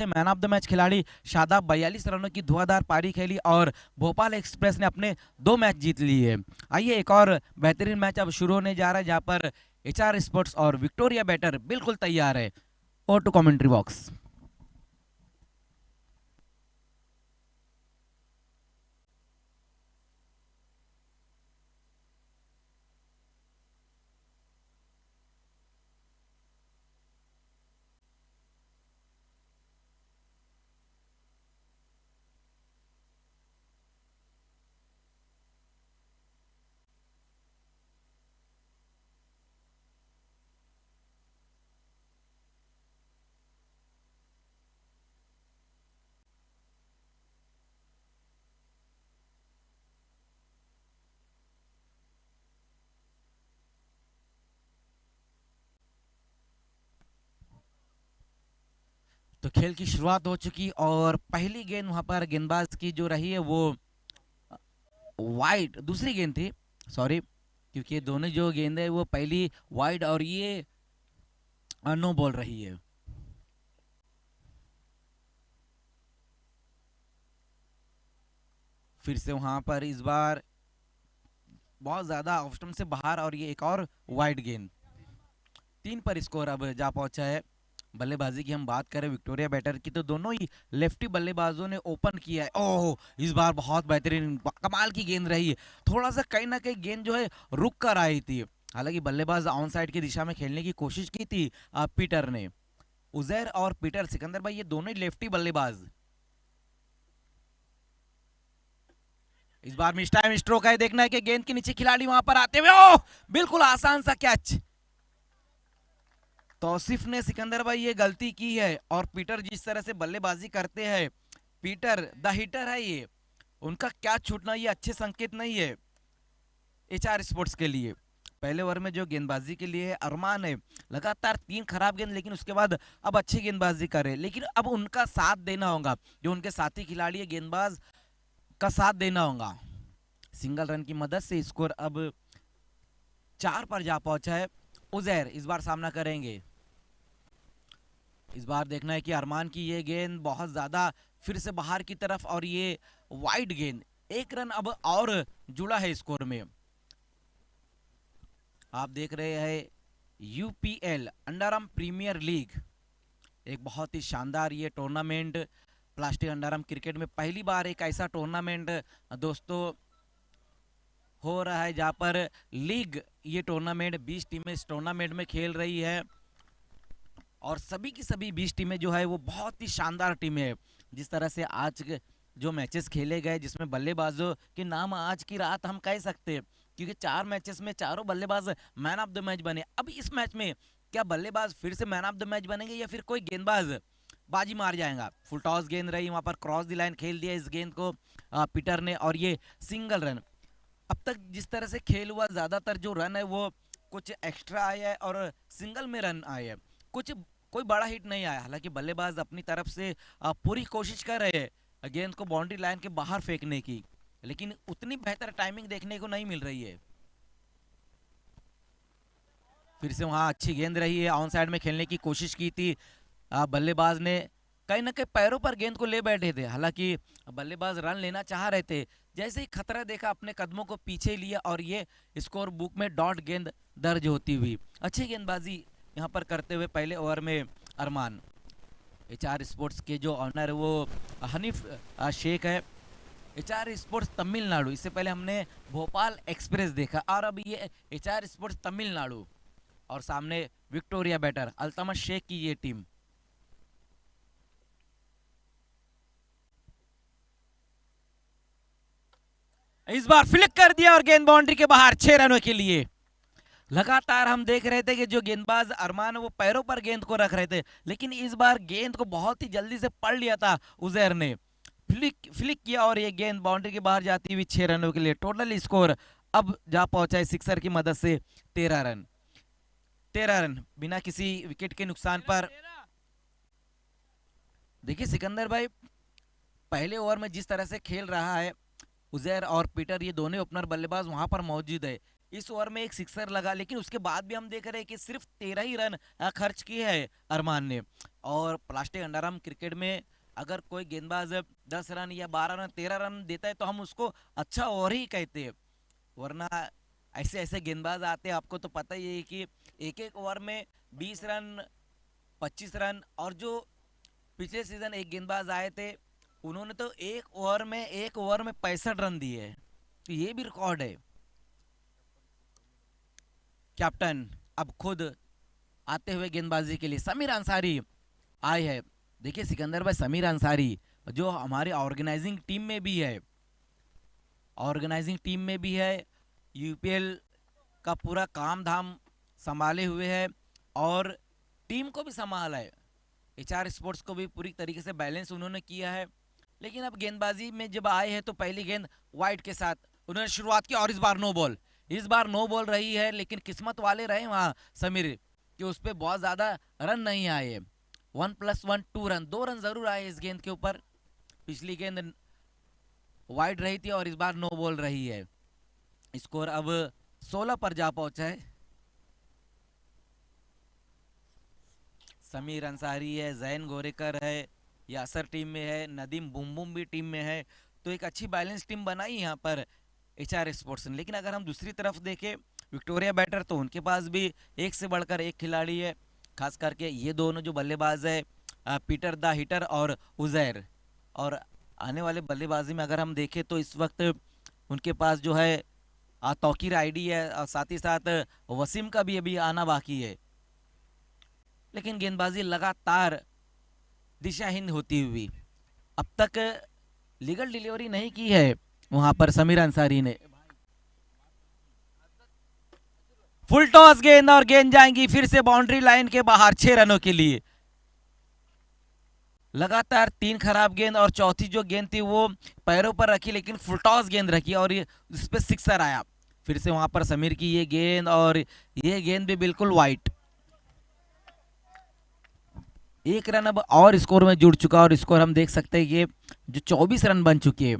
Man of the match खिलाड़ी शादाब 42 रनों की धुआंधार पारी खेली और भोपाल एक्सप्रेस ने अपने 2 मैच जीत लिए। आइए एक और बेहतरीन मैच अब शुरू होने जा रहा है, जहां पर एचआर स्पोर्ट्स और विक्टोरिया बैटर बिल्कुल तैयार है। और टू कमेंट्री बॉक्स। तो खेल की शुरुआत हो चुकी और पहली गेंद वहां पर गेंदबाज की जो रही है वो वाइड, दूसरी गेंद थी, सॉरी, क्योंकि ये दोनों जो गेंद है वो पहली वाइड और ये नो बॉल रही है। फिर से वहां पर इस बार बहुत ज्यादा ऑफ स्टंप से बाहर और ये एक और वाइड गेंद। 3 पर स्कोर अब जा पहुंचा है। बल्लेबाजी की हम बात करें विक्टोरिया बैटर की तो दोनों ही लेफ्टी बल्लेबाजों ने ओपन किया है। ओह, इस बार बहुत बेहतरीन कमाल की गेंद रही है। थोड़ा सा कहीं ना कहीं गेंद जो है रुक कर आई थी। हालांकि बल्लेबाज ऑन साइड की दिशा में खेलने की कोशिश की थी पीटर ने। उजैर और पीटर सिकंदर भाई ये दोनों ही लेफ्टी बल्लेबाज। इस बार मिस टाइम स्ट्रोक है, देखना है कि गेंद के नीचे खिलाड़ी वहां पर आते हुए, ओह बिल्कुल आसान सा कैच। तौसीफ ने सिकंदर भाई ये गलती की है और पीटर जिस तरह से बल्लेबाजी करते हैं, पीटर द हिटर है ये, उनका क्या छूटना ये अच्छे संकेत नहीं है एचआर स्पोर्ट्स के लिए। पहले ओवर में जो गेंदबाजी के लिए अरमान है, लगातार 3 खराब गेंद, लेकिन उसके बाद अब अच्छी गेंदबाजी करे, लेकिन अब उनका साथ देना होगा, जो उनके साथी खिलाड़ी है गेंदबाज का साथ देना होगा। सिंगल रन की मदद से स्कोर अब 4 पर जा पहुंचा है। उजैर इस बार सामना करेंगे। इस बार देखना है कि अरमान की ये गेंद बहुत ज्यादा फिर से बाहर की तरफ और ये वाइड गेंद। 1 रन अब और जुड़ा है स्कोर में। आप देख रहे हैं UPL under arm premier league, एक बहुत ही शानदार ये tournament. Plastic under arm cricket में पहली बार एक ऐसा टूर्नामेंट दोस्तों हो रहा है जहां पर लीग ये टूर्नामेंट 20 टीमें इस टूर्नामेंट में खेल रही है और सभी की सभी 20 टीमें जो है वो बहुत ही शानदार टीमें है। जिस तरह से आज के जो मैचेस खेले गए, जिसमें बल्लेबाजों के नाम आज की रात हम कह सकते हैं, क्योंकि 4 मैचेस में चारों बल्लेबाज मैन ऑफ द मैच बने। अब इस मैच में क्या बल्लेबाज फिर से मैन ऑफ द मैच बनेंगे या फिर कोई गेंदबाज बाजी मार जाएगा। फुल टॉस गेंद रही, वहां पर क्रॉस द लाइन खेल दिया इस गेंद को पीटर ने और ये सिंगल रन। अब तक जिस तरह से खेल हुआ, ज्यादातर जो रन है वो कुछ एक्स्ट्रा आया है और सिंगल में रन आए हैं, कुछ कोई बड़ा हिट नहीं आया। हालांकि बल्लेबाज अपनी तरफ से पूरी कोशिश कर रहे हैं गेंद को बाउंड्री लाइन के बाहर फेंकने की, लेकिन उतनी बेहतर टाइमिंग देखने को नहीं मिल रही है। फिर से वहां अच्छी गेंद रही है, ऑन साइड में खेलने की कोशिश की थी बल्लेबाज ने, कहीं ना कहीं पैरों पर गेंद को ले बैठे थे। हालांकि बल्लेबाज रन लेना चाह रहे थे, जैसे ही खतरा देखा अपने कदमों को पीछे लिया और ये स्कोर बुक में डॉट गेंद दर्ज होती हुई। अच्छी गेंदबाजी यहाँ पर करते हुए पहले ओवर में अरमान। एचआर स्पोर्ट्स के जो ऑनर है वो हनीफ शेख है। एचआर स्पोर्ट्स तमिलनाडु, इससे पहले हमने भोपाल एक्सप्रेस देखा और अब ये एचआर स्पोर्ट्स तमिलनाडु और सामने विक्टोरिया बैटर अल्तमश शेख की ये टीम। इस बार फ्लिक कर दिया और गेंद बाउंड्री के बाहर 6 रनों के लिए। लगातार हम देख रहे थे कि जो गेंदबाज अरमान वो पैरों पर गेंद को रख रहे थे, लेकिन इस बार गेंद को बहुत ही जल्दी से पढ़ लिया था उजैर ने, फ्लिक किया और ये गेंद बाउंड्री के बाहर जाती हुई 6 रनों के लिए। टोटल स्कोर अब जा पहुंचा है सिक्सर की मदद से 13 रन। 13 रन बिना किसी विकेट के नुकसान पर। देखिए सिकंदर भाई, पहले ओवर में जिस तरह से खेल रहा है उजैर और पीटर, ये दोनों ओपनर बल्लेबाज वहां पर मौजूद है, इस ओवर में एक सिक्सर लगा, लेकिन उसके बाद भी हम देख रहे हैं कि सिर्फ 13 ही रन खर्च किए हैं अरमान ने। और प्लास्टिक अंडरआर्म क्रिकेट में अगर कोई गेंदबाज 10 रन या 12 रन 13 रन देता है तो हम उसको अच्छा ओवर ही कहते हैं, वरना ऐसे ऐसे गेंदबाज आते हैं, आपको तो पता ही है कि एक एक ओवर में 20 रन 25 रन। और जो पिछले सीजन एक गेंदबाज आए थे, उन्होंने तो एक ओवर में 65 रन दिए हैं, तो ये भी रिकॉर्ड है। कैप्टन अब खुद आते हुए गेंदबाजी के लिए समीर अंसारी आए हैं। देखिए सिकंदर भाई, समीर अंसारी जो हमारे ऑर्गेनाइजिंग टीम में भी है, यूपीएल का पूरा काम धाम संभाले हुए है और टीम को भी संभाला है, एचआर स्पोर्ट्स को भी पूरी तरीके से बैलेंस उन्होंने किया है। लेकिन अब गेंदबाजी में जब आए हैं तो पहली गेंद वाइड के साथ उन्होंने शुरुआत की और इस बार नो बॉल रही है, लेकिन किस्मत वाले रहे वहाँ समीर कि उस पर बहुत ज़्यादा रन नहीं आए। 1+1 2 रन, 2 रन जरूर आए इस गेंद के ऊपर। पिछली गेंद वाइड रही थी और इस बार नो बॉल रही है। स्कोर अब 16 पर जा पहुंचा है। समीर अंसारी है, जैन गोरेकर है, यासर टीम में है, नदीम बुम भी टीम में है, तो एक अच्छी बैलेंस टीम बनाई यहाँ पर एचआर स्पोर्ट्स ने। लेकिन अगर हम दूसरी तरफ देखें विक्टोरिया बैटर, तो उनके पास भी एक से बढ़कर एक खिलाड़ी है, खास करके ये दोनों जो बल्लेबाज है पीटर द हिटर और उजैर। और आने वाले बल्लेबाजी में अगर हम देखें तो इस वक्त उनके पास जो है तौकीर आईडी है और साथ ही साथ वसीम का भी अभी आना बाकी है। लेकिन गेंदबाजी लगातार दिशाहीन होती हुई, अब तक लीगल डिलीवरी नहीं की है वहां पर समीर अंसारी ने। फुल टॉस गेंद और गेंद जाएंगी फिर से बाउंड्री लाइन के बाहर 6 रनों के लिए। लगातार 3 खराब गेंद और चौथी जो गेंद थी वो पैरों पर रखी, लेकिन फुल टॉस गेंद रखी और इस पे सिक्सर आया। फिर से वहां पर समीर की ये गेंद और ये गेंद भी बिल्कुल वाइट। एक रन अब और स्कोर में जुड़ चुका और स्कोर हम देख सकते हैं ये जो 24 रन बन चुके हैं।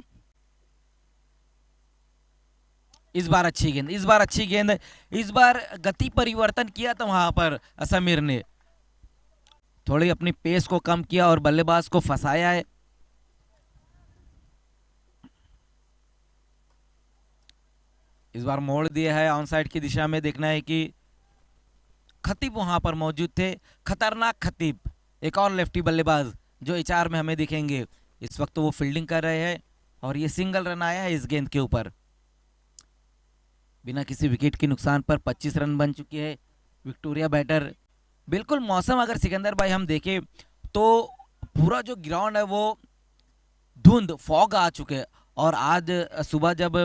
इस बार अच्छी गेंद, इस बार गति परिवर्तन किया था वहां पर समीर ने, थोड़ी अपनी पेस को कम किया और बल्लेबाज को फंसाया है। इस बार मोड़ दिया है ऑन साइड की दिशा में। देखना है कि खतीब वहां पर मौजूद थे, खतरनाक खतीब, एक और लेफ्टी बल्लेबाज जो एचआर में हमें दिखेंगे। इस वक्त वो फील्डिंग कर रहे हैं और ये सिंगल रन आया है इस गेंद के ऊपर। बिना किसी विकेट के नुकसान पर 25 रन बन चुके हैं विक्टोरिया बैटर। बिल्कुल मौसम अगर सिकंदर भाई हम देखें तो पूरा जो ग्राउंड है वो धुंध फॉग आ चुके हैं। और आज सुबह जब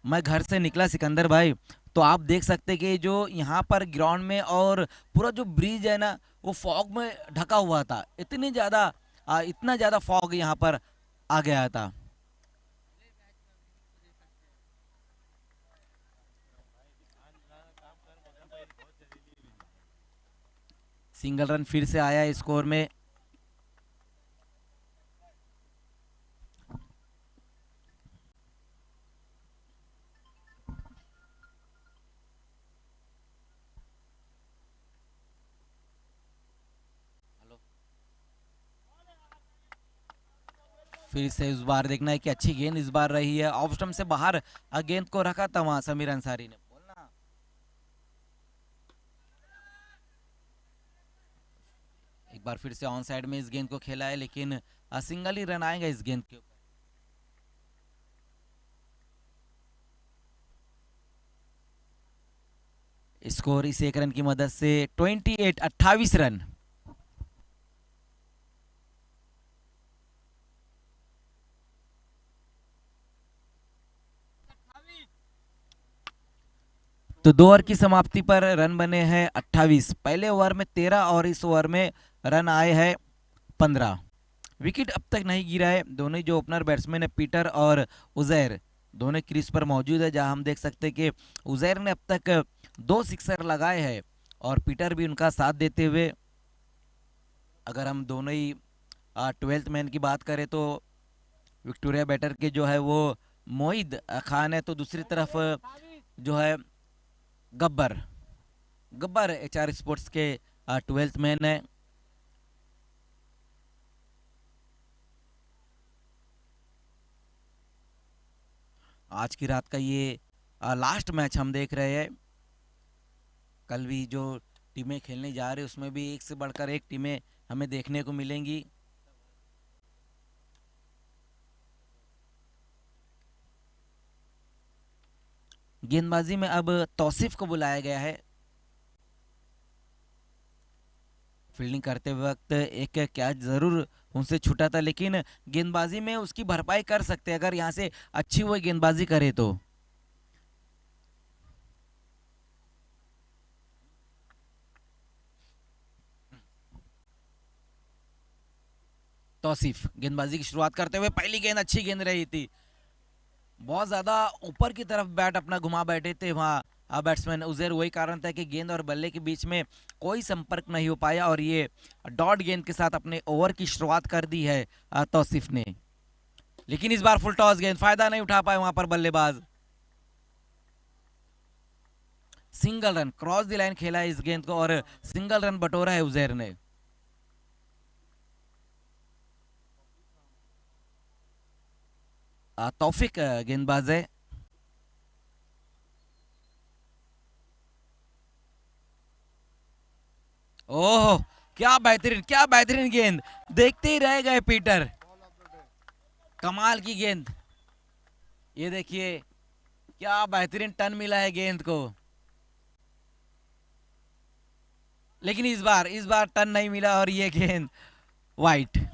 मैं घर से निकला सिकंदर भाई, तो आप देख सकते हैं कि जो यहाँ पर ग्राउंड में और पूरा जो ब्रिज है ना वो फॉग में ढका हुआ था। इतना ज़्यादा फॉग यहाँ पर आ गया था। सिंगल रन फिर से आया स्कोर में। फिर से इस बार देखना है कि अच्छी गेंद इस बार रही है, ऑफ स्टंप से बाहर गेंद को रखा था वहां समीर अंसारी ने। बोलना एक बार फिर से ऑन साइड में इस गेंद को खेला है, लेकिन सिंगल ही रन आएगा इस गेंद के ऊपर। स्कोर इस एक रन की मदद से 28 रन। तो 2 ओवर की समाप्ति पर रन बने हैं 28। पहले ओवर में 13 और इस ओवर में रन आए हैं 15। विकेट अब तक नहीं गिरा है। दोनों जो ओपनर बैट्समैन है पीटर और उजैर, दोनों क्रीज पर मौजूद है, जहां हम देख सकते हैं कि उजैर ने अब तक 2 सिक्सर लगाए हैं और पीटर भी उनका साथ देते हुए। अगर हम दोनों ही 12th मैन की बात करें तो विक्टोरिया बैटर के जो है वो मोहिद खान है, तो दूसरी तरफ जो है गब्बर। गब्बर एचआर स्पोर्ट्स के 12th मैन है। आज की रात का ये लास्ट मैच हम देख रहे हैं। कल भी जो टीमें खेलने जा रहे हैं उसमें भी एक से बढ़कर एक टीमें हमें देखने को मिलेंगी। गेंदबाजी में अब तौसीफ को बुलाया गया है। फील्डिंग करते वक्त एक कैच जरूर उनसे छूटा था, लेकिन गेंदबाजी में उसकी भरपाई कर सकते हैं अगर यहाँ से अच्छी वो गेंदबाजी करे तो। तौसीफ गेंदबाजी की शुरुआत करते हुए पहली गेंद अच्छी गेंद रही थी। बहुत ज्यादा ऊपर की तरफ बैट अपना घुमा बैठे थे वहां बैट्समैन उजैर। वही कारण था कि गेंद और बल्ले के बीच में कोई संपर्क नहीं हो पाया और ये डॉट गेंद के साथ अपने ओवर की शुरुआत कर दी है तौसीफ ने। लेकिन इस बार फुल टॉस गेंद, फायदा नहीं उठा पाए वहां पर बल्लेबाज। Single run cross the line खेला है इस गेंद को और सिंगल रन बटोरा है उजैर ने। तौफिक गेंदबाज है। ओह क्या बेहतरीन गेंद, देखते ही रह गए पीटर। कमाल की गेंद, ये देखिए क्या बेहतरीन टर्न मिला है गेंद को। लेकिन इस बार टर्न नहीं मिला और ये गेंद वाइट।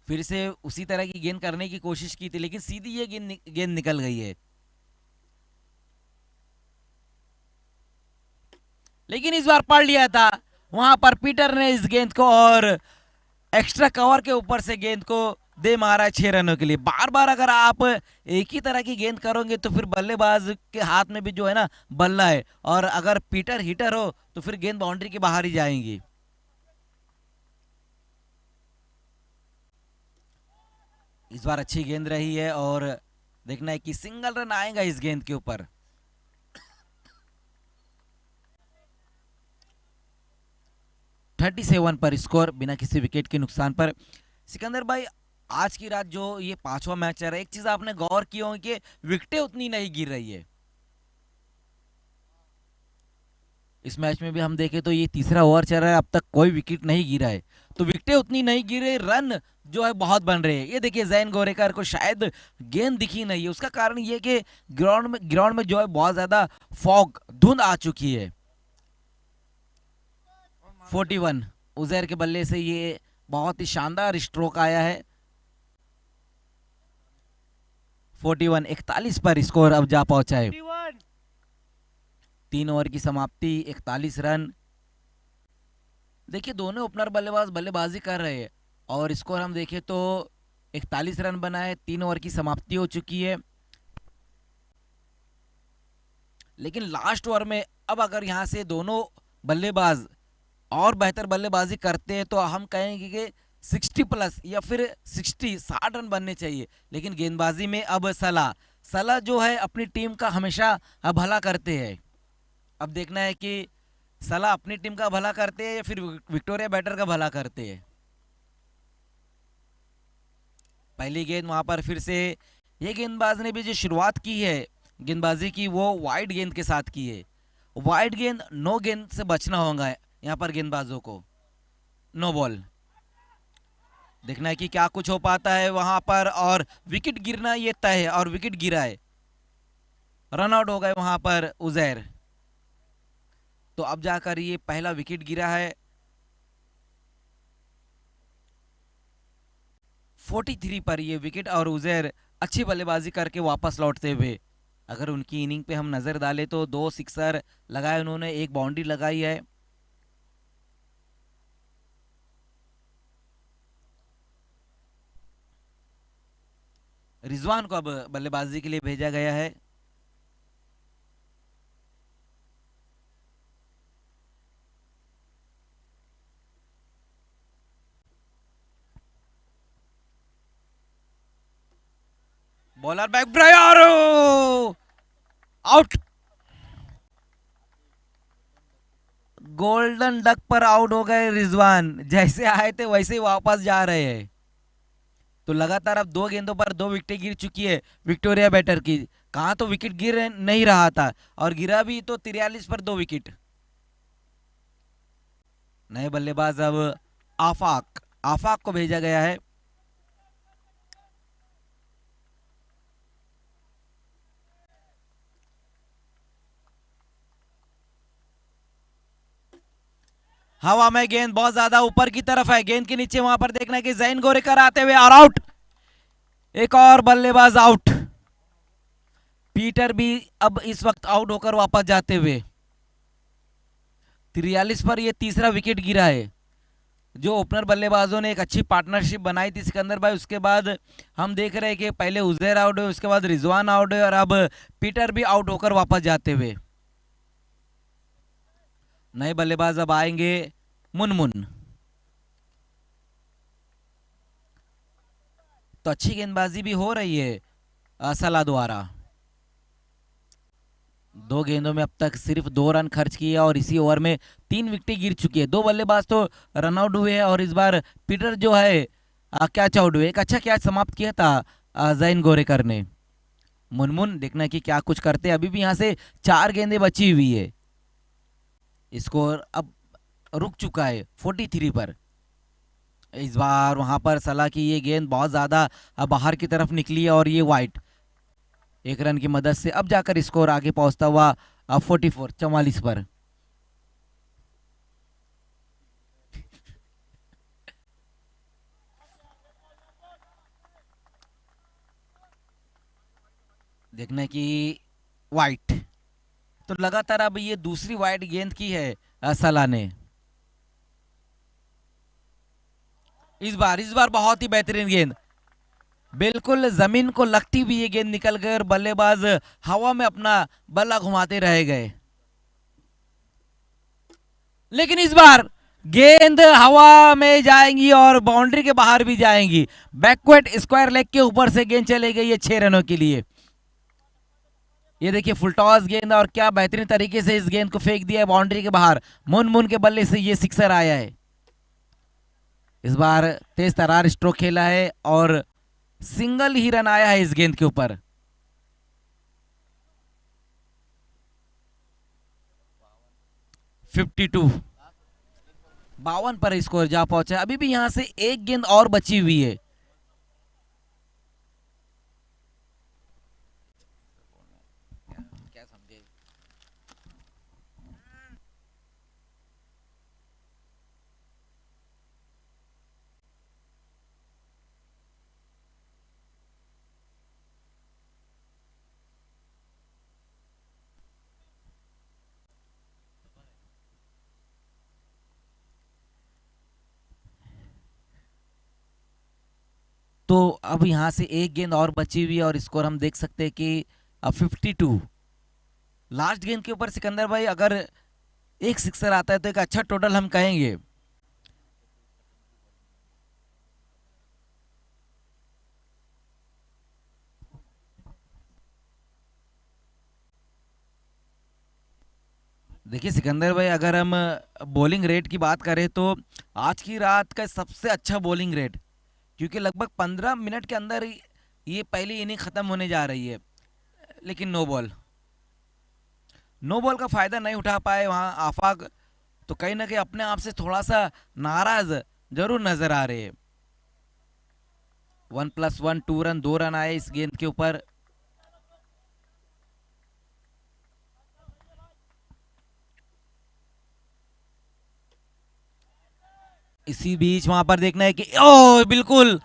फिर से उसी तरह की गेंद करने की कोशिश की थी लेकिन सीधी ये गेंद निकल गई है। लेकिन इस बार पढ़ लिया था वहां पर पीटर ने इस गेंद को और एक्स्ट्रा कवर के ऊपर से गेंद को दे मारा है 6 रनों के लिए। बार बार अगर आप एक ही तरह की गेंद करोगे तो फिर बल्लेबाज के हाथ में भी जो है ना बल्ला है, और अगर पीटर हिटर हो तो फिर गेंद बाउंड्री के बाहर ही जाएंगी। इस बार अच्छी गेंद रही है और देखना है कि सिंगल रन आएगा इस गेंद के ऊपर। 37 पर स्कोर बिना किसी विकेट के नुकसान पर। सिकंदर भाई, आज की रात जो ये पांचवा मैच चल रहा है, एक चीज आपने गौर की होगी कि विकेटें उतनी नहीं गिर रही है। इस मैच में भी हम देखें तो ये तीसरा ओवर चल रहा है, अब तक कोई विकेट नहीं गिरा है। तो विकेटें उतनी नहीं गिरे, रन जो है बहुत बन रहे हैं। ये देखिए जैन गोरेकर को शायद गेंद दिखी नहीं है, उसका कारण ये कि ग्राउंड में जो है बहुत ज्यादा फॉग धुंध आ चुकी है। 41 उजैर के बल्ले से ये बहुत ही शानदार स्ट्रोक आया है। 41 पर स्कोर अब जा पहुंचा है। 3 ओवर की समाप्ति, 41 रन। देखिए दोनों ओपनर बल्लेबाज बल्लेबाजी कर रहे हैं और स्कोर हम देखें तो 41 रन बना है। 3 ओवर की समाप्ति हो चुकी है। लेकिन लास्ट ओवर में अब अगर यहां से दोनों बल्लेबाज और बेहतर बल्लेबाजी करते हैं तो हम कहेंगे कि 60+ या फिर 60 रन बनने चाहिए। लेकिन गेंदबाजी में अब सलाह सलाह जो है अपनी टीम का हमेशा भला करते हैं। अब देखना है कि सलाह अपनी टीम का भला करते हैं या फिर विक्टोरिया बैटर का भला करते हैं। पहली गेंद वहां पर फिर से ये गेंदबाज ने भी जो शुरुआत की है गेंदबाजी की वो वाइड गेंद के साथ की है। वाइड गेंद, नो गेंद से बचना होगा यहाँ पर गेंदबाजों को। No ball. देखना है कि क्या कुछ हो पाता है वहां पर, और विकेट गिरना ये तय है और विकेट गिरा है। रन आउट हो गए वहां पर उजैर। तो अब जाकर ये पहला विकेट गिरा है। 43 पर ये विकेट और उजैर अच्छी बल्लेबाजी करके वापस लौटते हुए। अगर उनकी इनिंग पे हम नजर डालें तो 2 सिक्सर लगाए उन्होंने, 1 बाउंड्री लगाई है। रिजवान को अब बल्लेबाजी के लिए भेजा गया है। Bowler back, out. Golden duck पर आउट हो गए रिजवान, जैसे आए थे वैसे ही वापस जा रहे हैं। तो लगातार अब 2 गेंदों पर 2 विकेटें गिर चुकी है विक्टोरिया बैटर की। कहाँ तो विकेट गिर नहीं रहा था, और गिरा भी तो 43 पर 2 विकेट। नए बल्लेबाज अब आफाक आफाक को भेजा गया है। हवा में गेंद बहुत ज्यादा ऊपर की तरफ है, गेंद के नीचे वहां पर देखना है कि जैन गोरेकर आते हुए और आउट। एक और बल्लेबाज आउट। पीटर भी अब इस वक्त आउट होकर वापस जाते हुए। 43 पर यह तीसरा विकेट गिरा है। जो ओपनर बल्लेबाजों ने एक अच्छी पार्टनरशिप बनाई थी सिकंदर भाई, उसके बाद हम देख रहे हैं कि पहले उजैर आउट हुए, उसके बाद रिजवान आउट हुए, और अब पीटर भी आउट होकर वापस जाते हुए। नए बल्लेबाज अब आएंगे मुनमुन। तो अच्छी गेंदबाजी भी हो रही है सलाह द्वारा। 2 गेंदों में अब तक सिर्फ 2 रन खर्च किए और इसी ओवर में 3 विकेटें गिर चुकी है। 2 बल्लेबाज तो रन आउट हुए हैं, और इस बार पीटर जो है कैच आउट हुए। एक अच्छा कैच समाप्त किया था जैन गोरेकर ने। मुनमुन देखना कि क्या कुछ करते हैं। अभी भी यहाँ से 4 गेंदें बची हुई है। स्कोर अब रुक चुका है 43 पर। इस बार वहां पर सलाह की ये गेंद बहुत ज्यादा बाहर की तरफ निकली है, और ये वाइट। 1 रन की मदद से अब जाकर स्कोर आगे पहुंचता हुआ 44 पर। देखने की वाइट। तो लगातार अब ये दूसरी वाइट गेंद की है सलाह ने। इस बार बहुत ही बेहतरीन गेंद, बिल्कुल जमीन को लगती हुई ये गेंद निकल गई, और बल्लेबाज हवा में अपना बल्ला घुमाते रह गए। लेकिन इस बार गेंद हवा में जाएंगी और बाउंड्री के बाहर भी जाएंगी। बैकवर्ड स्क्वायर लेग के ऊपर से गेंद चले गई है 6 रनों के लिए। ये देखिए फुल टॉस गेंद, और क्या बेहतरीन तरीके से इस गेंद को फेंक दिया है बाउंड्री के बाहर। मुन मुन के बल्ले से ये सिक्सर आया है। इस बार तेज तरार स्ट्रोक खेला है और सिंगल ही रन आया है इस गेंद के ऊपर। फिफ्टी टू 52 पर स्कोर जा पहुंचा। अभी भी यहां से एक गेंद और बची हुई है। क्या समझे? तो अब यहां से एक गेंद और बची हुई है, और स्कोर हम देख सकते हैं कि 52। लास्ट गेंद के ऊपर सिकंदर भाई अगर एक सिक्सर आता है तो एक अच्छा टोटल हम कहेंगे। देखिए सिकंदर भाई, अगर हम बॉलिंग रेट की बात करें तो आज की रात का सबसे अच्छा बॉलिंग रेट, क्योंकि लगभग 15 मिनट के अंदर ये पहली इनिंग खत्म होने जा रही है। लेकिन नो बॉल का फायदा नहीं उठा पाए वहां आफाक। तो कहीं ना कहीं अपने आप से थोड़ा सा नाराज जरूर नजर आ रहे हैं। 1+1 2 रन, 2 रन आए इस गेंद के ऊपर। इसी बीच वहां पर देखना है कि ओ बिल्कुल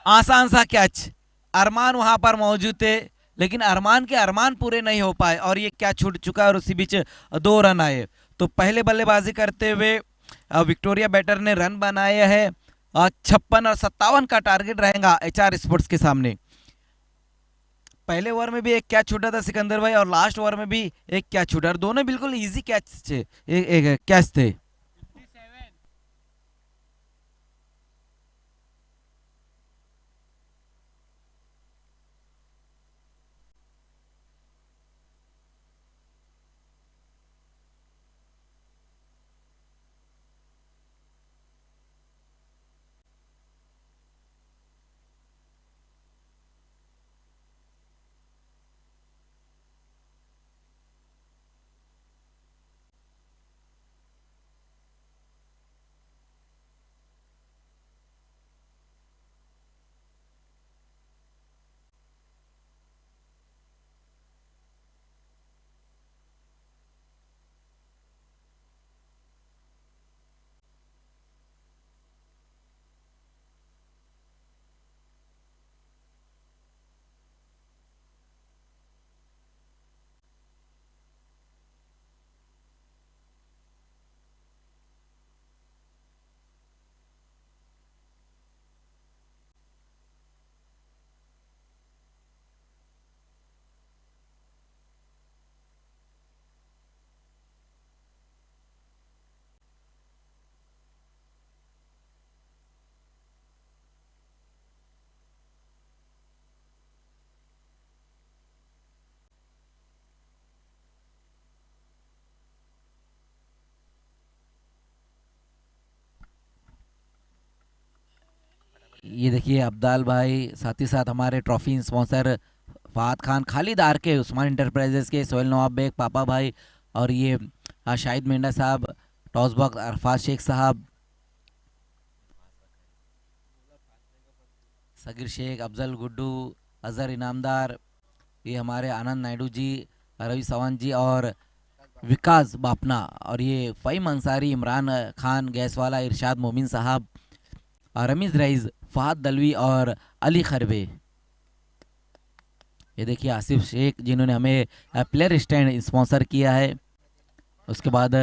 आसान सा कैच। अरमान वहां पर मौजूद थे, लेकिन अरमान के अरमान पूरे नहीं हो पाए, और ये कैच छूट चुका है, और उसी बीच 2 रन आए। तो पहले बल्लेबाजी करते हुए विक्टोरिया बैटर ने रन बनाए हैं 56 और 57 का टारगेट रहेगा HR स्पोर्ट्स के सामने। पहले ओवर में भी एक कैच छूटा था सिकंदर भाई, और लास्ट ओवर में भी एक कैच छूटा, और दोनों बिल्कुल इजी कैच थे, एक कैच थे। ये देखिए अब्दाल भाई, साथ ही साथ हमारे trophy sponsor Fahad Khan, Khalid R K, Usman enterprises के सोहेल नवाब बेग, पापा भाई, और ये शाहिद मेंढा साहब, टॉस बॉक्स अरफात शेख साहब, सगीर शेख, अफजल गुड्डू, अजहर इनामदार, ये हमारे आनंद नायडू जी, रवि चौहान जी और विकास बापना, और ये फ़हीम अंसारी, इमरान खान गैस वाला, इरशाद मोमिन साहब, और रमीज़ रईस, फहद दलवी और अली खरबे। ये देखिए आसिफ शेख जिन्होंने हमें प्लेयर स्टैंड स्पॉन्सर किया है। उसके बाद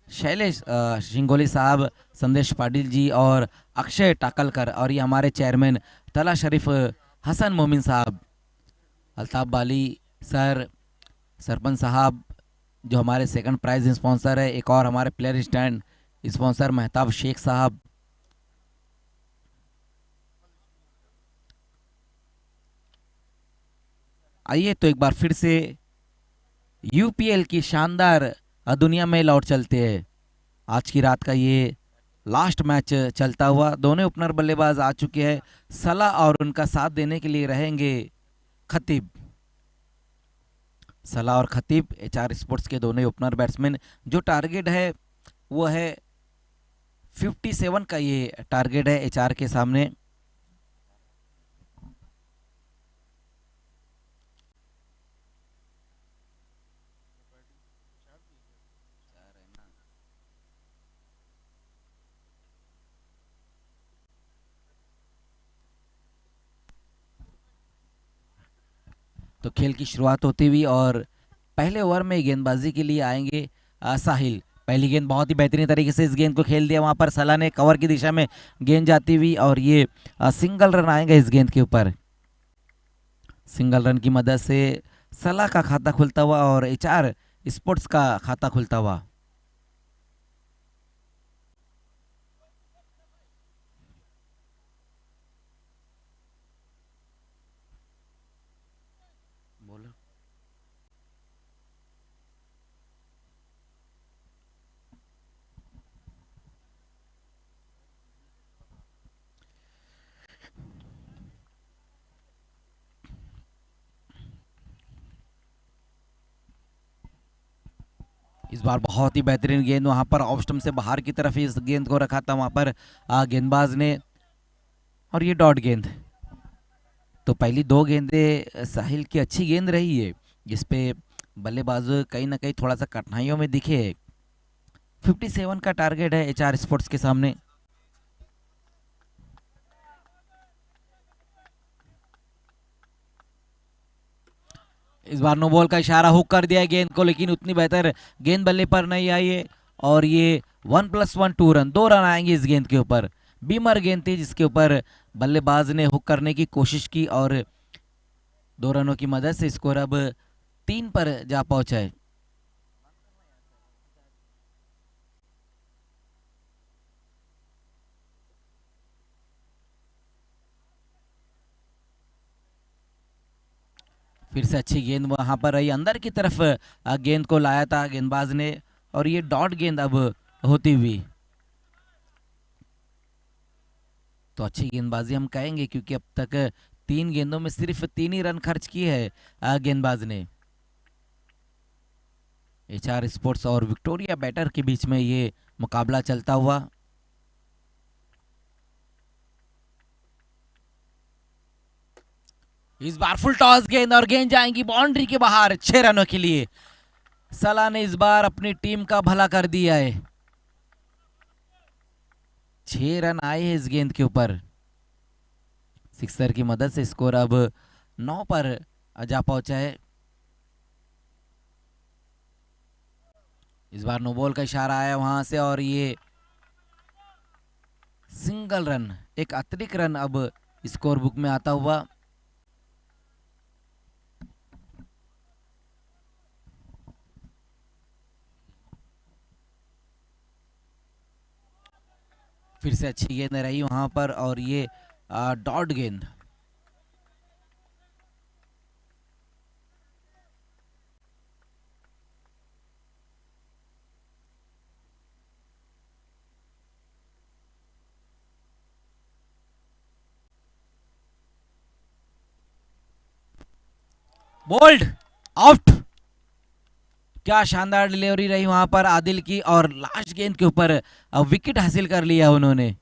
शैलेश शिंगोली साहब, संदेश पाटिल जी और अक्षय टाकलकर, और ये हमारे चेयरमैन तला शरीफ हसन मोमिन साहब, अल्ताफ बाली सर, सरपंच साहब जो हमारे सेकंड प्राइज स्पॉन्सर है, एक और हमारे player stand sponsor Mehtab Shaikh साहब। आइए तो एक बार फिर से यूपीएल की शानदार दुनिया में लौट चलते हैं। आज की रात का ये लास्ट मैच चलता हुआ, दोनों ओपनर बल्लेबाज आ चुके हैं सलाह, और उनका साथ देने के लिए रहेंगे खतीब। सलाह और खतीब एचआर स्पोर्ट्स के दोनों ओपनर बैट्समैन। जो टारगेट है वो है 57 का, ये टारगेट है एचआर के सामने। तो खेल की शुरुआत होती हुई, और पहले ओवर में गेंदबाजी के लिए आएंगे साहिल। पहली गेंद बहुत ही बेहतरीन तरीके से इस गेंद को खेल दिया, वहां पर सलाह ने कवर की दिशा में गेंद जाती हुई, और ये सिंगल रन आएंगे इस गेंद के ऊपर। सिंगल रन की मदद से सलाह का खाता खुलता हुआ और एचआर स्पोर्ट्स का खाता खुलता हुआ। बोलो। इस बार बहुत ही बेहतरीन गेंद, वहां पर ऑफ स्टंप से बाहर की तरफ इस गेंद को रखा था वहां पर गेंदबाज ने, और ये डॉट गेंद। तो पहली दो गेंदें साहिल की अच्छी गेंद रही है, जिसपे बल्लेबाज कहीं ना कहीं थोड़ा सा कठिनाइयों में दिखे। 57 का टारगेट है एचआर स्पोर्ट्स के सामने। इस बार नो बॉल का इशारा हुक कर दिया गेंद को, लेकिन उतनी बेहतर गेंद बल्ले पर नहीं आई है, और ये 1+1 2 रन, 2 रन आएंगे इस गेंद के ऊपर। बीमर गेंद थी जिसके ऊपर बल्लेबाज ने हुक करने की कोशिश की, और 2 रनों की मदद से स्कोर अब 3 पर जा पहुंचा है। फिर से अच्छी गेंद वहां पर रही, अंदर की तरफ गेंद को लाया था गेंदबाज ने, और ये डॉट गेंद अब होती हुई। तो अच्छी गेंदबाजी हम कहेंगे, क्योंकि अब तक 3 गेंदों में सिर्फ 3 ही रन खर्च किए हैं गेंदबाज ने। एचआर स्पोर्ट्स और विक्टोरिया बैटर के बीच में ये मुकाबला चलता हुआ। इस बार फुल टॉस गेंद, और गेंद जाएंगी बाउंड्री के बाहर 6 रनों के लिए। सलाह ने इस बार अपनी टीम का भला कर दिया है। 6 रन आए हैं इस गेंद के ऊपर। सिक्सर की मदद से स्कोर अब 9 पर जा पहुंचा है। इस बार नो बॉल का इशारा आया वहां से, और ये सिंगल रन, एक अतिरिक्त रन अब स्कोर बुक में आता हुआ। फिर से अच्छी गेंद रही वहां पर, और ये डॉट गेंद। Bold out. क्या शानदार डिलीवरी रही वहां पर आदिल की, और लास्ट गेंद के ऊपर विकेट हासिल कर लिया उन्होंने।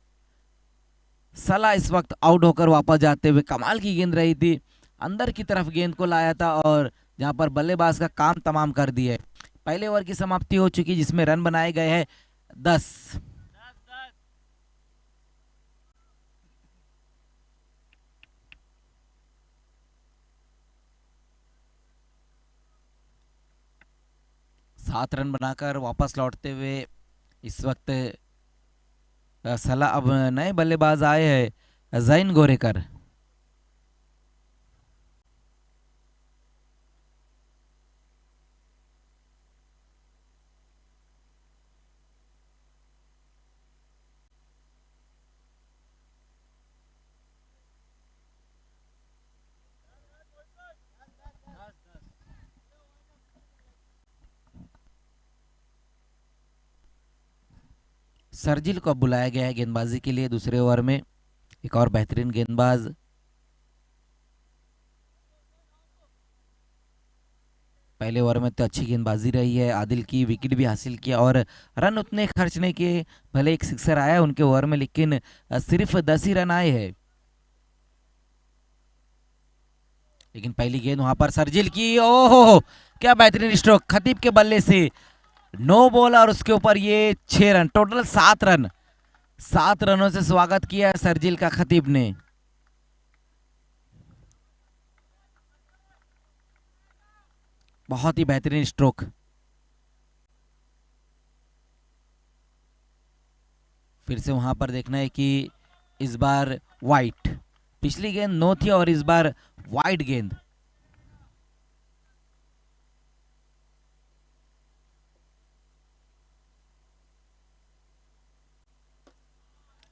सला इस वक्त आउट होकर वापस जाते हुए, कमाल की गेंद रही थी, अंदर की तरफ गेंद को लाया था और जहां पर बल्लेबाज का काम तमाम कर दिया है। पहले ओवर की समाप्ति हो चुकी जिसमें रन बनाए गए हैं 10। सात रन बनाकर वापस लौटते हुए इस वक्त सला अब नए बल्लेबाज आए हैं जैन गोरेकर। सरजिल को अब बुलाया गया है गेंदबाजी के लिए दूसरे ओवर में। एक और बेहतरीन गेंदबाज। पहले ओवर में तो अच्छी गेंदबाजी रही है आदिल की, विकेट भी हासिल किया और रन उतने खर्च नहीं किए। भले एक सिक्सर आया उनके ओवर में, लेकिन सिर्फ 10 ही रन आए हैं। लेकिन पहली गेंद वहां पर सरजिल की, ओहो क्या बेहतरीन स्ट्रोक खतीब के बल्ले से। नो बॉल और उसके ऊपर ये 6 रन, टोटल 7 रन। 7 रनों से स्वागत किया सरजिल का खतीब ने। बहुत ही बेहतरीन स्ट्रोक। फिर से वहां पर देखना है कि इस बार वाइट, पिछली गेंद नो थी और इस बार वाइट गेंद।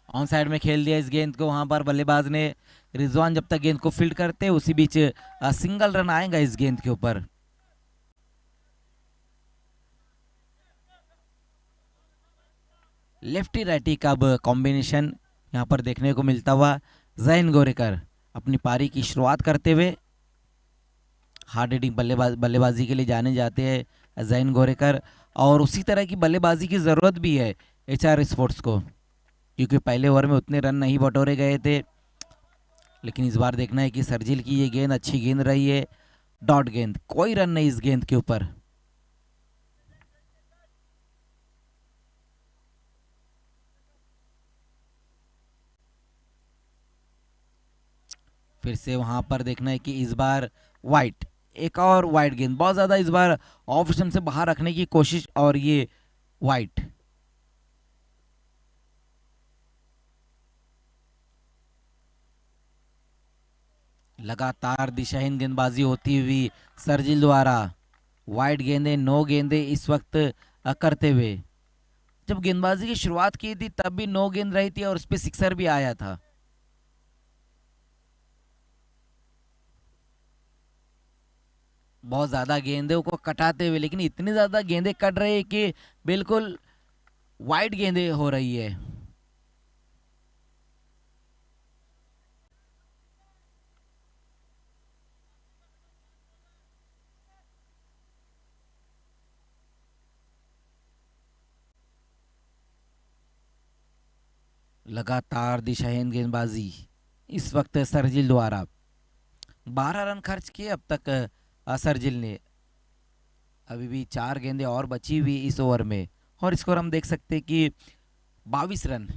ऑन साइड में खेल दिया इस गेंद को वहां पर बल्लेबाज ने। रिजवान जब तक गेंद को फील्ड करते उसी बीच सिंगल रन आएगा इस गेंद के ऊपर। लेफ्टी राइटी का कॉम्बिनेशन यहां पर देखने को मिलता हुआ। जैन गोरेकर अपनी पारी की शुरुआत करते हुए, हार्ड हिटिंग बल्लेबाजी के लिए जाने जाते हैं जैन गोरेकर, और उसी तरह की बल्लेबाजी की जरूरत भी है एचआर स्पोर्ट्स को, क्योंकि पहले ओवर में उतने रन नहीं बटोरे गए थे। लेकिन इस बार देखना है कि सरजिल की ये गेंद अच्छी गेंद रही है, डॉट गेंद, कोई रन नहीं इस गेंद के ऊपर। फिर से वहां पर देखना है कि इस बार वाइट, एक और वाइट गेंद, बहुत ज्यादा इस बार ऑफ स्टंप से बाहर रखने की कोशिश और ये वाइट। लगातार दिशाहीन गेंदबाजी होती हुई सरजिल द्वारा। वाइट गेंदे, नो गेंदे इस वक्त करते हुए। जब गेंदबाजी की शुरुआत की थी तब भी नो गेंद रही थी और उस पर सिक्सर भी आया था। बहुत ज्यादा गेंदों को कटाते हुए, लेकिन इतनी ज्यादा गेंदें कट रही है कि बिल्कुल वाइट गेंदें हो रही है। लगातार दिशाहीन गेंदबाजी इस वक्त सरजिल द्वारा। 12 रन खर्च किए अब तक सरजिल ने। अभी भी 4 गेंदें और बची हुई इस ओवर में, और स्कोर हम देख सकते हैं कि 22 रन।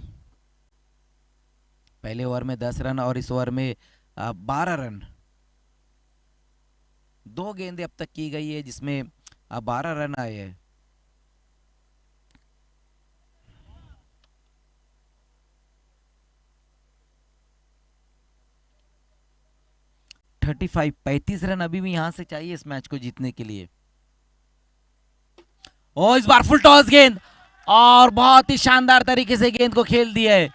पहले ओवर में 10 रन और इस ओवर में 12 रन। 2 गेंदें अब तक की गई है जिसमें 12 रन आए हैं। थर्टी फाइव 35 रन अभी भी यहां से चाहिए इस मैच को जीतने के लिए। ओ इस बार फुल टॉस गेंद, और बहुत ही शानदार तरीके से गेंद को खेल दिया है।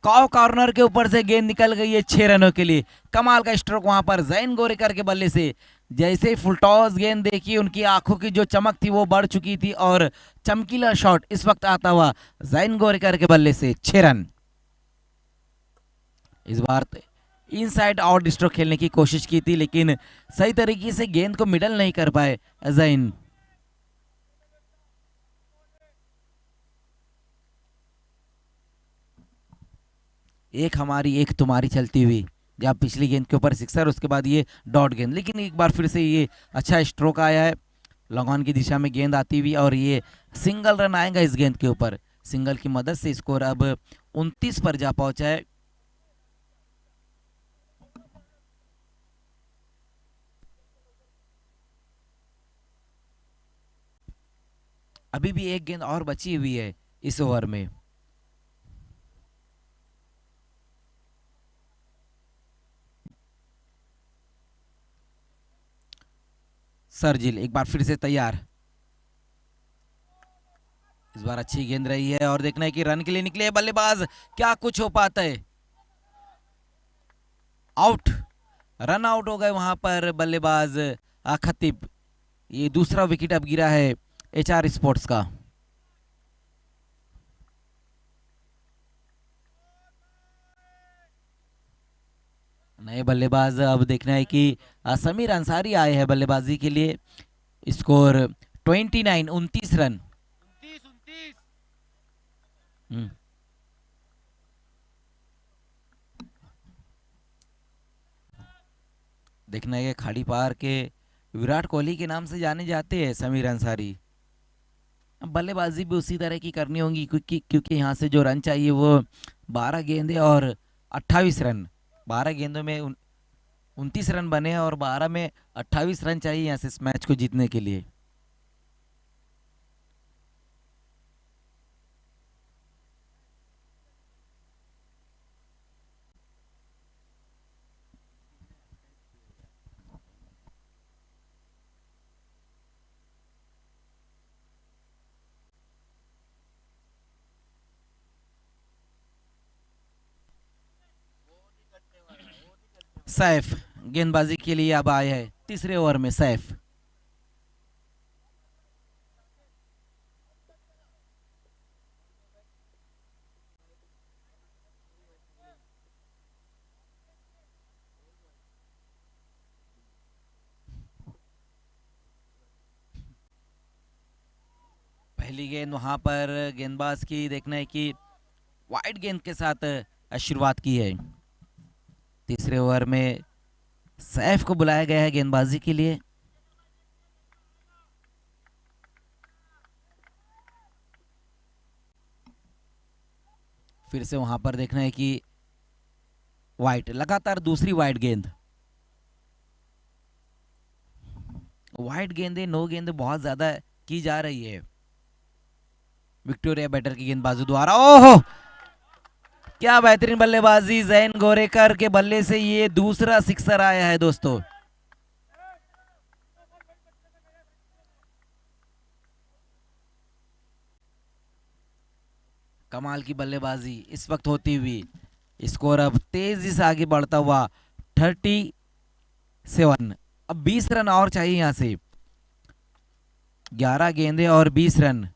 कॉ कॉर्नर के ऊपर से गेंद निकल गई है 6 रनों के लिए। कमाल का स्ट्रोक वहां पर जैन गोरेकर के बल्ले से। जैसे ही फुल टॉस गेंद देखी, उनकी आंखों की जो चमक थी वो बढ़ चुकी थी, और चमकीला शॉट इस वक्त आता हुआ जैन गोरेकर के बल्ले से 6 रन। इस बार इनसाइड आउट स्ट्रोक खेलने की कोशिश की थी, लेकिन सही तरीके से गेंद को मिडल नहीं कर पाए जैन। एक हमारी एक तुम्हारी चलती हुई, जब पिछली गेंद के ऊपर सिक्सर, उसके बाद ये डॉट गेंद, लेकिन एक बार फिर से ये अच्छा स्ट्रोक आया है लॉन्ग ऑन की दिशा में गेंद आती हुई, और ये सिंगल रन आएगा इस गेंद के ऊपर। सिंगल की मदद से स्कोर अब 29 पर जा पहुंचा है। अभी भी एक गेंद और बची हुई है इस ओवर में। सरजिल एक बार फिर से तैयार, इस बार अच्छी गेंद रही है और देखना है कि रन के लिए निकले बल्लेबाज, क्या कुछ हो पाता है। आउट, रन आउट हो गए वहां पर बल्लेबाज खतीब। ये दूसरा विकेट अब गिरा है एचआर स्पोर्ट्स का। नए बल्लेबाज अब देखना है कि समीर अंसारी आए हैं बल्लेबाजी के लिए। Score 29, 29 run. हम्म, देखना है कि खाड़ी पार के विराट कोहली के नाम से जाने जाते हैं समीर अंसारी। अब बल्लेबाजी भी उसी तरह की करनी होगी, क्योंकि यहाँ से जो रन चाहिए वो 12 गेंदे और 28 रन। 12 गेंदों में 29 रन बने हैं और 12 में 28 रन चाहिए यहाँ से इस मैच को जीतने के लिए। सैफ गेंदबाजी के लिए अब आए हैं तीसरे ओवर में सैफ। पहली गेंद वहां पर गेंदबाज की देखना है कि वाइड गेंद के साथ शुरुआत की है। तीसरे ओवर में सैफ को बुलाया गया है गेंदबाजी के लिए। फिर से वहां पर देखना है कि वाइड, लगातार दूसरी वाइड गेंद। वाइड गेंदे नो गेंदे बहुत ज्यादा की जा रही है विक्टोरिया बैटर की गेंदबाजों द्वारा। ओहो, क्या बेहतरीन बल्लेबाजी जैन गोरेकर के बल्ले से, ये दूसरा सिक्सर आया है दोस्तों। कमाल की बल्लेबाजी इस वक्त होती हुई। स्कोर अब तेजी से आगे बढ़ता हुआ 37। अब 20 रन और चाहिए यहां से। 11 गेंदे और 20 रन।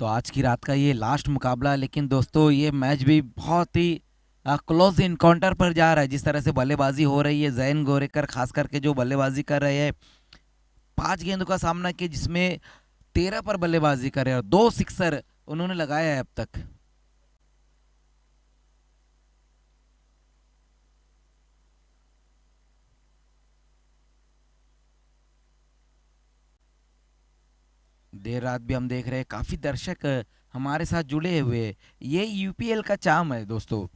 तो आज की रात का ये लास्ट मुकाबला, लेकिन दोस्तों ये मैच भी बहुत ही क्लोज इनकाउंटर पर जा रहा है। जिस तरह से बल्लेबाजी हो रही है, जैन गोरेकर खास करके जो बल्लेबाजी कर रहे हैं, 5 गेंदों का सामना किया जिसमें 13 पर बल्लेबाजी कर रहे हैं और 2 सिक्सर उन्होंने लगाया है अब तक। देर रात भी हम देख रहे हैं काफी दर्शक हमारे साथ जुड़े हुए हैं। ये यूपीएल का चाम है दोस्तों।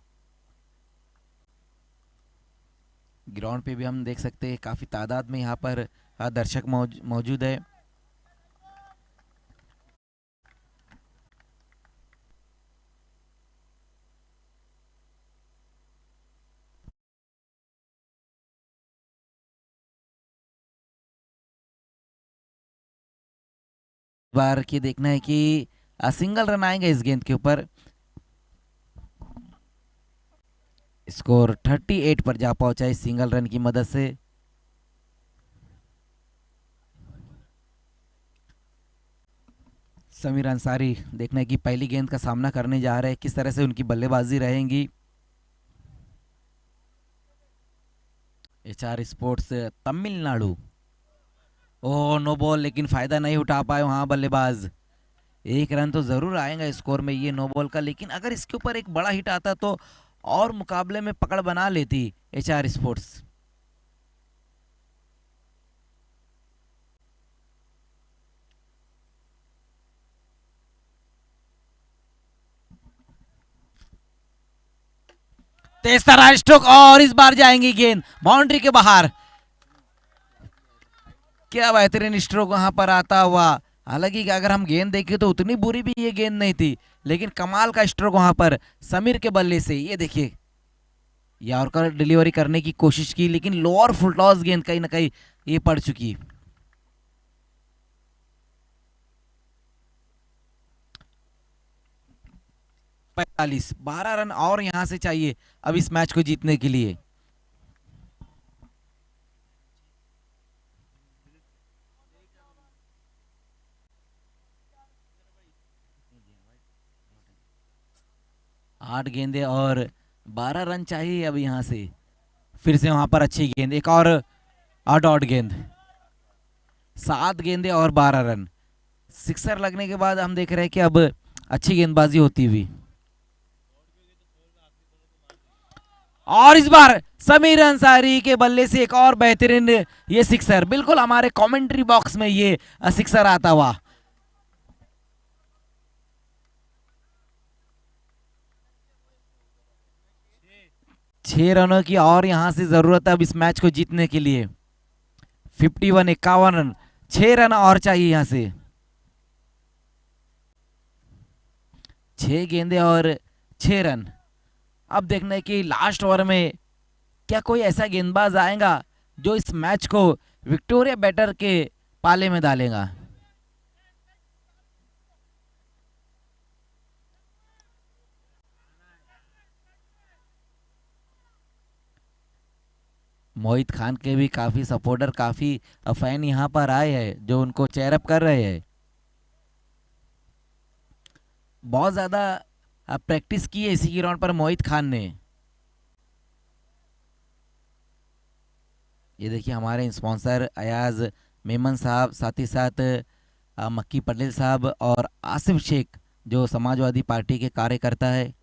ग्राउंड पे भी हम देख सकते हैं काफी तादाद में यहाँ पर दर्शक मौजूद है। बार की देखना है कि सिंगल रन आएंगे इस गेंद के ऊपर। स्कोर 38 पर जा पहुंचा इस सिंगल रन की मदद से। समीर अंसारी देखना है कि पहली गेंद का सामना करने जा रहे हैं, किस तरह से उनकी बल्लेबाजी रहेंगी। HR sports Tamil Nadu. Oh no ball, लेकिन फायदा नहीं उठा पाए वहां बल्लेबाज। एक रन तो जरूर आएगा स्कोर में ये नो बॉल का, लेकिन अगर इसके ऊपर एक बड़ा हिट आता तो और मुकाबले में पकड़ बना लेती एचआर स्पोर्ट्स। तेज तरह स्ट्रोक और इस बार जाएंगी गेंद बाउंड्री के बाहर। क्या बेहतरीन स्ट्रोक वहां पर आता हुआ। हालांकि अगर हम गेंद देखें तो उतनी बुरी भी ये गेंद नहीं थी, लेकिन कमाल का स्ट्रोक वहां पर समीर के बल्ले से। ये देखिए यॉर्कर डिलीवरी करने की कोशिश की, लेकिन लोअर फुल टॉस गेंद कहीं ना कहीं ये पड़ चुकी। 45 12 रन और यहां से चाहिए अब इस मैच को जीतने के लिए। आठ गेंदे और 12 रन चाहिए अब यहां से। फिर से वहां पर अच्छी गेंद, एक और आउट गेंद। 7 गेंदे और 12 रन। सिक्सर लगने के बाद हम देख रहे हैं कि अब अच्छी गेंदबाजी होती हुई। और इस बार समीर अंसारी के बल्ले से एक और बेहतरीन ये सिक्सर, बिल्कुल हमारे कमेंट्री बॉक्स में ये सिक्सर आता हुआ। 6 रनों की और यहां से जरूरत है अब इस मैच को जीतने के लिए। 51 51 रन, 6 रन और चाहिए यहां से। 6 गेंदे और 6 रन। अब देखना है कि लास्ट ओवर में क्या कोई ऐसा गेंदबाज आएगा जो इस मैच को विक्टोरिया बैटर के पाले में डालेगा। मोहित खान के भी काफी सपोर्टर, काफी फैन यहां पर आए हैं जो उनको चेयरअप कर रहे हैं। बहुत ज्यादा प्रैक्टिस की है इसी ग्राउंड पर मोहित खान ने। ये देखिए हमारे स्पॉन्सर अयाज मेमन साहब, साथ ही साथ मक्की पटेल साहब और आसिफ शेख जो समाजवादी पार्टी के कार्यकर्ता है।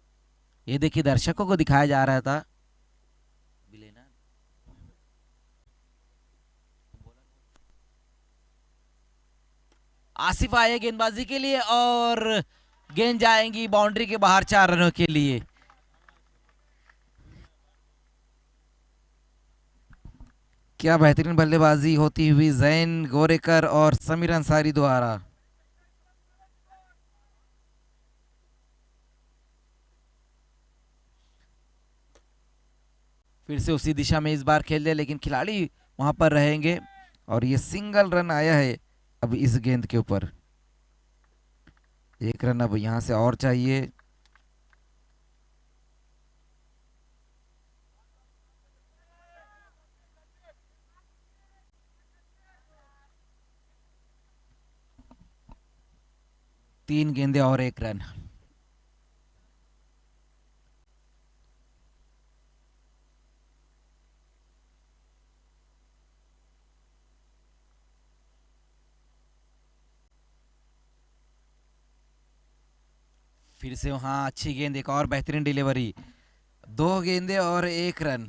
ये देखिए दर्शकों को दिखाया जा रहा था। आसिफ आए गेंदबाजी के लिए और गेंद जाएंगी बाउंड्री के बाहर 4 रनों के लिए। क्या बेहतरीन बल्लेबाजी होती हुई जैन गोरेकर और समीर अंसारी द्वारा। फिर से उसी दिशा में इस बार खेल दिया, लेकिन खिलाड़ी वहां पर रहेंगे और ये सिंगल रन आया है अब इस गेंद के ऊपर। 1 रन अब यहां से और चाहिए। तीन गेंदे और 1 रन। फिर से वहां अच्छी गेंद, एक और बेहतरीन डिलीवरी। 2 गेंदे और 1 रन।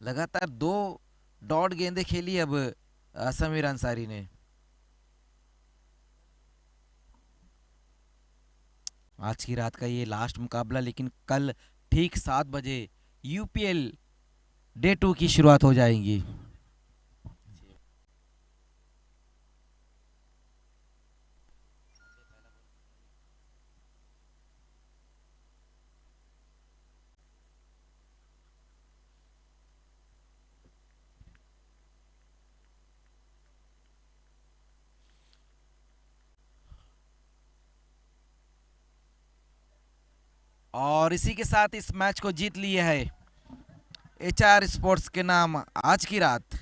लगातार 2 डॉट गेंदे खेली अब समीर अंसारी ने। आज की रात का ये लास्ट मुकाबला, लेकिन कल ठीक 7 बजे यूपीएल डे 2 की शुरुआत हो जाएगी। और इसी के साथ इस मैच को जीत लिया है एचआर स्पोर्ट्स के नाम आज की रात।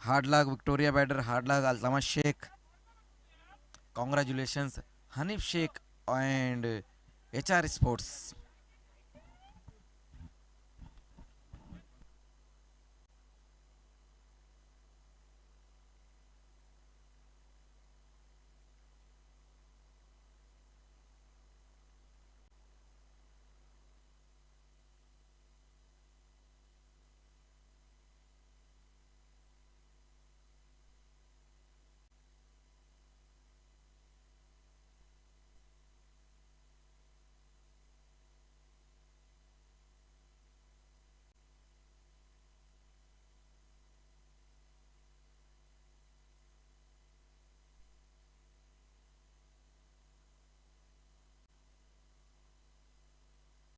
Hard luck Victoria Bader, hard luck Altama Sheikh, congratulations Hanif Sheikh and HR sports.